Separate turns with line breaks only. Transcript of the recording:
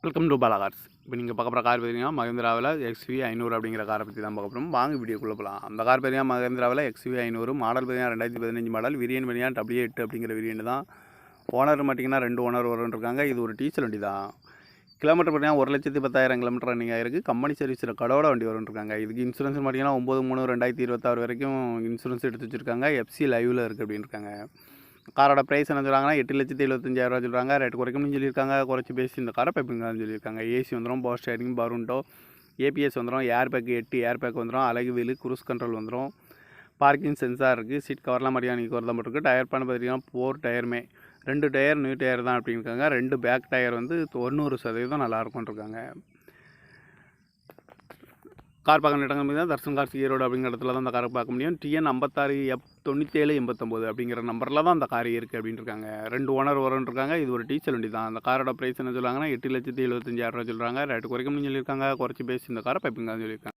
Welcome to Bala cars. இப்போ நீங்கள் பார்க்க போகிற கார் பார்த்தீங்கன்னா மஹேந்திராவில் XV 500 அப்படிங்கிற காரை பற்றி தான் பார்க்க போகிறோம். வாங்க வீடியோக்குள்ளே போகலாம். அந்த கார் பார்த்தீங்கன்னா மஹேந்திராவில் XV 500 மாடல் பார்த்தீங்கன்னா 2015 மாடல், வேரியன்ட் பார்த்தீங்கன்னா W8 அப்படிங்கிற வேரியன்ட் தான். ஓனர் பார்த்தீங்கன்னா 2 ஓனர் வரும்ன்றிருக்காங்க. இது ஒரு டீசல் வண்டி தான். கிலோமீட்டர் பார்த்தீங்கன்னா 1,10,000 கிலோமீட்டர் ரன்னிங் ஆயிருக்கு. கம்பெனி சர்வீஸில் கடோட வண்டி வரும்ன்றிருக்காங்க. இதுக்கு இன்சூரன்ஸ் பார்த்தீங்கன்னா 9/3/2026 வரைக்கும் இன்சூரன்ஸ் எடுத்து வச்சுருக்காங்க. FC லைவில் இருக்குது அப்படின்னு இருக்காங்க. காரோட ப்ரைஸ் என்ன சொல்கிறாங்கன்னா 8,75,000 சொல்கிறாங்க. ரேட் குறைக்கணும்னு சொல்லியிருக்காங்க. குறைச்சி பேசி இந்த காரை பைப்பிங்கன்னு சொல்லியிருக்காங்க. ஏசி வந்துடும், பவர் ஸ்டேரிங், பருண்டோ, APS வந்துடும், ஏர் பேக் 8 ஏர் பேக் வந்துடும், அழகு வீலு, குரூஸ் கண்ட்ரோல் வந்துடும், பார்க்கிங் சென்சார் இருக்குது, சீட் கவர்லாம் மரியாதைக்கு வரதான் போட்டுருக்கு. டயர் பண்ண பார்த்தீங்கன்னா 4 டயருமே 2 டயர் நியூ டயர் தான் அப்படின்னுருக்காங்க. 2 பேக் டயர் வந்து 90% நல்லாயிருக்கும்ன்றிருக்காங்க. கார் பார்க்க இடங்கள் தான் தர்ஷன் கார்ஸ் ஈரோடு அப்படிங்கிற இடத்துல தான் அந்த காரை பார்க்க முடியும். TN 56F9789 அப்படிங்கிற நம்பரில் தான் அந்த கார் இருக்குது அப்படின்னு இருக்காங்க. 2 ஓனர் வரும்ன்றிருக்காங்க. இது ஒரு டீசல் வண்டி தான். அந்த காரோட ப்ரைஸ் என்ன சொல்கிறாங்கன்னா 8,75,000 சொல்கிறாங்க. ரேட்டு குறைக்கணும்னு சொல்லியிருக்காங்க. குறைச்சி பேசி இந்த காரை பைப்பிங்கன்னு சொல்லியிருக்காங்க.